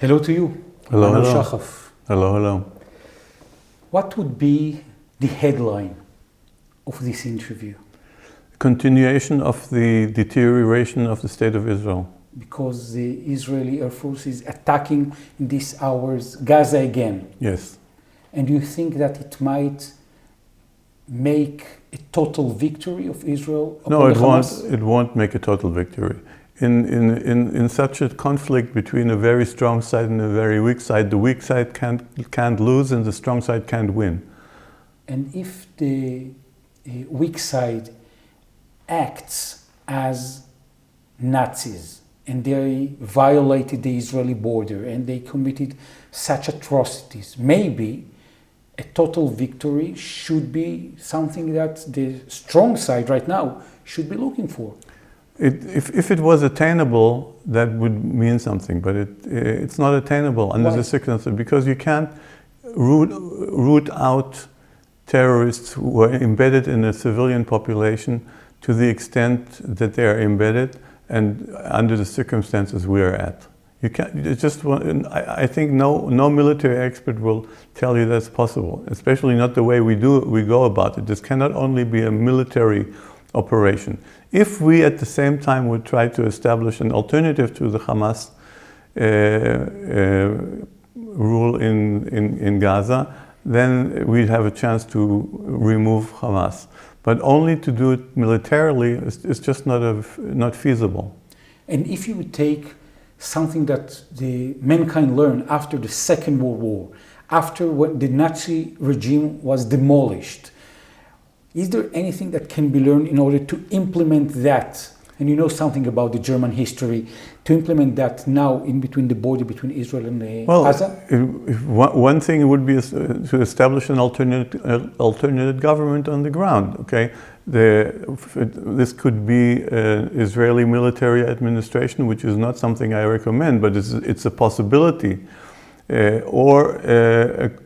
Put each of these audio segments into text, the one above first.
Hello to you. Hello, Manu hello. Shachaf. Hello, hello. What would be the headline of this interview? Continuation of the deterioration of the state of Israel. Because the Israeli Air Force is attacking in these hours Gaza again. Yes. And do you think that it might make a total victory of Israel No, upon it the won't. Hamas? It won't make a total victory. In such a conflict between a very strong side and a very weak side, the weak side can't lose and the strong side can't win. And if the weak side acts as Nazis and they violated the Israeli border and they committed such atrocities, maybe a total victory should be something that the strong side right now should be looking for. If it was attainable, that would mean something, but it's not attainable under the circumstances because you can't root out terrorists who are embedded in a civilian population to the extent that they are embedded and under the circumstances we are at. You can't. It's just. I think no military expert will tell you that's possible, especially not the way we go about it. This cannot only be a military operation. If we at the same time would try to establish an alternative to the Hamas rule in Gaza, then we'd have a chance to remove Hamas. But only to do it militarily is just not feasible. And if you would take something that the mankind learned after the Second World War, after when the Nazi regime was demolished, is there anything that can be learned in order to implement that? And you know something about the German history, to implement that now in between the border between Israel and Gaza? One thing would be to establish an alternate government on the ground. Okay, this could be an Israeli military administration, which is not something I recommend, but it's a possibility, or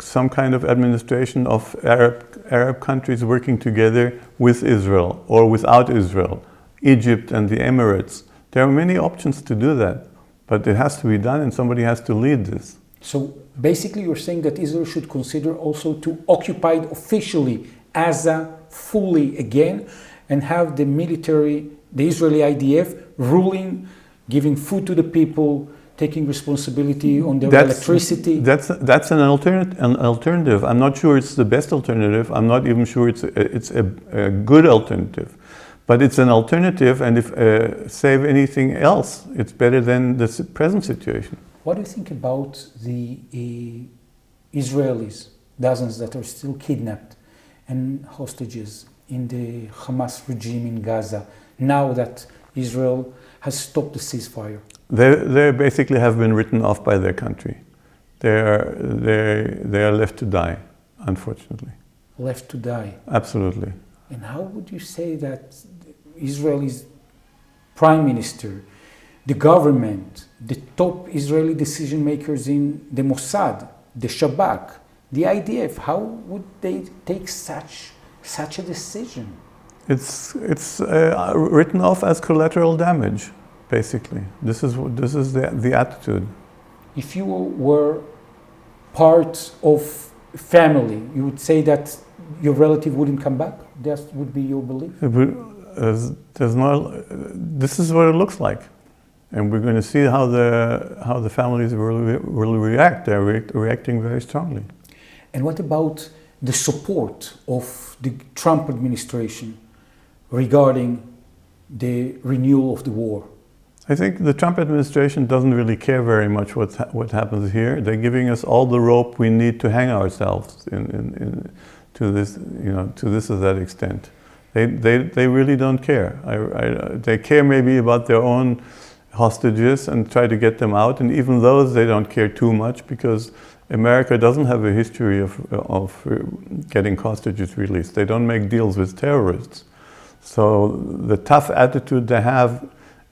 some kind of administration of Arab countries working together with Israel or without Israel. Egypt and the Emirates. There are many options to do that, but it has to be done and somebody has to lead this. So basically you're saying that Israel should consider also to occupy officially Gaza fully again and have the military, the Israeli IDF ruling, giving food to the people, taking responsibility on their electricity. That's an alternative. I'm not sure it's the best alternative. I'm not even sure it's a good alternative. But it's an alternative, and if save anything else, it's better than the present situation. What do you think about the Israelis, dozens that are still kidnapped and hostages in the Hamas regime in Gaza, now that Israel has stopped the ceasefire? They basically have been written off by their country. They are left to die, unfortunately. Left to die? Absolutely. And how would you say that Israel's prime minister, the government, the top Israeli decision makers in the Mossad, the Shabak, the IDF, how would they take such a decision? It's written off as collateral damage, basically. This is the attitude. If you were part of a family, you would say that your relative wouldn't come back? That would be your belief? This is what it looks like. And we're going to see how the families will react. They're reacting very strongly. And what about the support of the Trump administration regarding the renewal of the war? I think the Trump administration doesn't really care very much what happens here. They're giving us all the rope we need to hang ourselves to this to that extent. They really don't care. They care maybe about their own hostages and try to get them out, and even those they don't care too much because America doesn't have a history of getting hostages released. They don't make deals with terrorists. So the tough attitude they have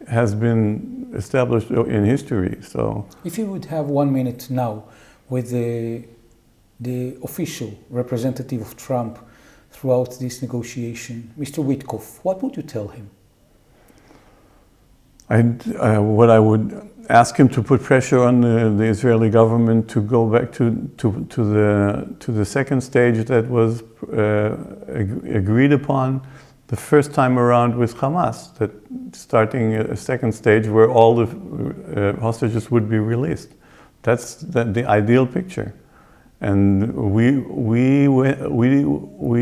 has been established in history. So if you would have 1 minute now with the official representative of Trump throughout this negotiation, Mr. Witkoff, what would you tell him? What I would ask him to put pressure on the Israeli government to go back to the second stage that was agreed upon the first time around with Hamas, that starting a second stage where all the hostages would be released. That's the ideal picture. And we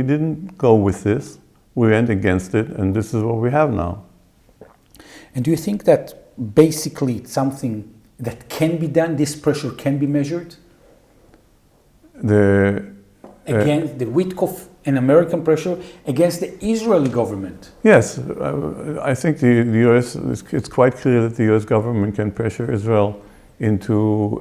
didn't go with this. We went against it, and this is what we have now. And do you think that basically it's something that can be done, this pressure can be measured? Against the Witkoff and American pressure against the Israeli government? Yes, I think the US, it's quite clear that the US government can pressure Israel into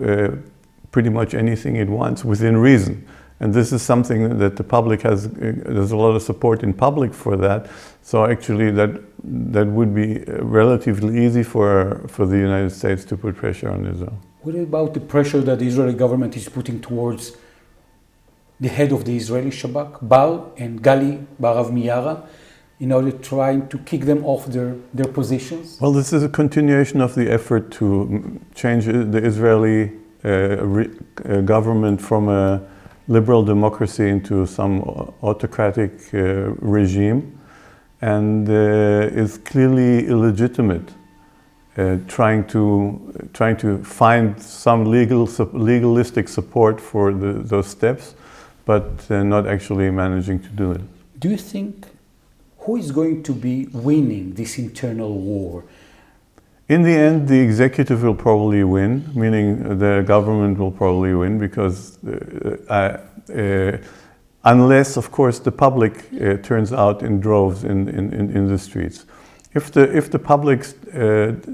pretty much anything it wants within reason. And this is something that the public has, there's a lot of support in public for that. So actually that would be relatively easy for the United States to put pressure on Israel. What about the pressure that the Israeli government is putting towards the head of the Israeli Shabak, Bar and Gali Barav Miara, in order trying to kick them off their positions? Well, this is a continuation of the effort to change the Israeli government from a liberal democracy into some autocratic regime, and is clearly illegitimate, trying to find some legalistic support for those steps, but not actually managing to do it. Do you think who is going to be winning this internal war? In the end, the executive will probably win, meaning the government will probably win, because unless, of course, the public turns out in droves in the streets. If the public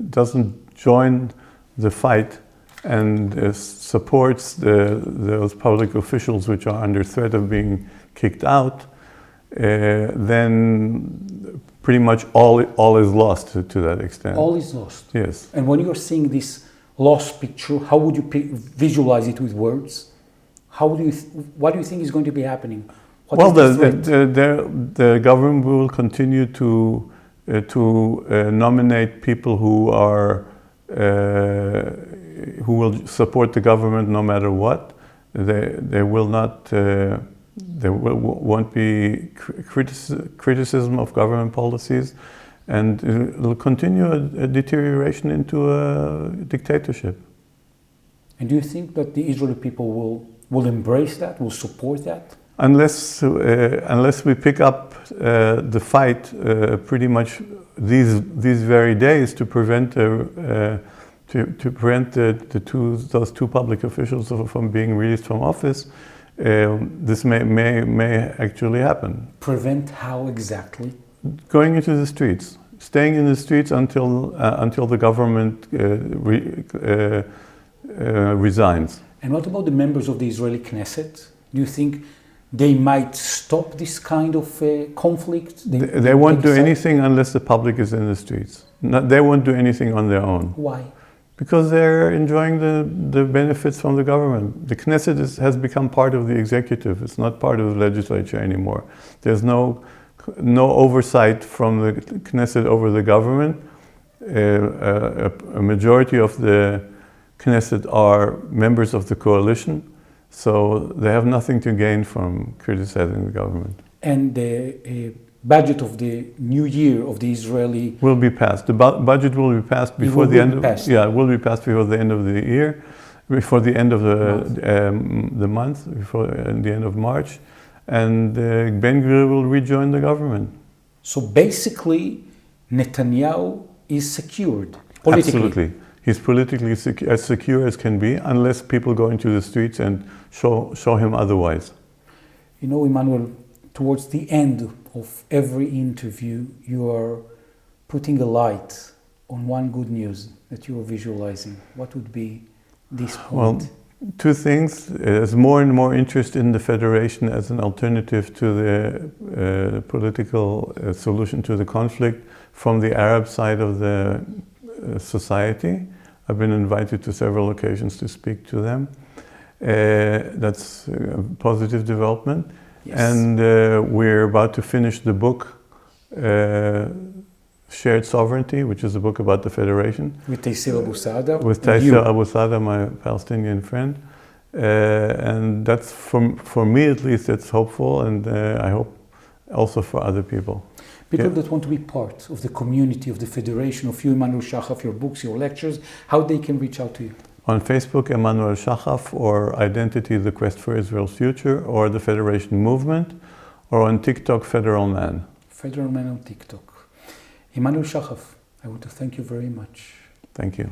doesn't join the fight and supports those public officials which are under threat of being kicked out, then pretty much all is lost to that extent. All is lost? Yes. And when you're seeing this lost picture, how would you visualize it with words? What do you think is going to be happening? The government will continue to nominate people who will support the government no matter what. They will not. There won't be criticism of government policies, and it will continue a deterioration into a dictatorship. And do you think that the Israeli people will embrace that, will support that? Unless we pick up the fight pretty much these very days to prevent those two public officials from being released from office. This may actually happen. Prevent how exactly? Going into the streets, staying in the streets until the government resigns. And what about the members of the Israeli Knesset? Do you think they might stop this kind of conflict? They won't do anything unless the public is in the streets. They won't do anything on their own. Why? Because they're enjoying the benefits from the government. The Knesset has become part of the executive. It's not part of the legislature anymore. There's no oversight from the Knesset over the government. A majority of the Knesset are members of the coalition, so they have nothing to gain from criticizing the government. And the budget of the new year of the Israeli will be passed. The budget will be passed before the end. It will be passed before the end of the year, before the end of the month, before the end of March, and Ben-Gvir will rejoin the government. So basically, Netanyahu is secured politically. Absolutely, he's politically as secure as can be, unless people go into the streets and show him otherwise. You know, Emmanuel, towards the end of every interview, you are putting a light on one good news that you are visualizing. What would be this point? Well, two things. There's more and more interest in the federation as an alternative to the political solution to the conflict from the Arab side of the society. I've been invited to several occasions to speak to them. That's a positive development. Yes. And we're about to finish the book Shared Sovereignty, which is a book about the federation. With Taysir Abu Saada. With Taysir Abu Saada, my Palestinian friend. And that's, for me at least, it's hopeful, and I hope also for other people. People that want to be part of the community of the Federation of you, Emmanuel Shachaf, your books, your lectures, how they can reach out to you? On Facebook, Emmanuel Shachaf, or Identity, The Quest for Israel's Future, or the Federation Movement, or on TikTok, Federal Man. Federal Man on TikTok. Emmanuel Shachaf, I want to thank you very much. Thank you.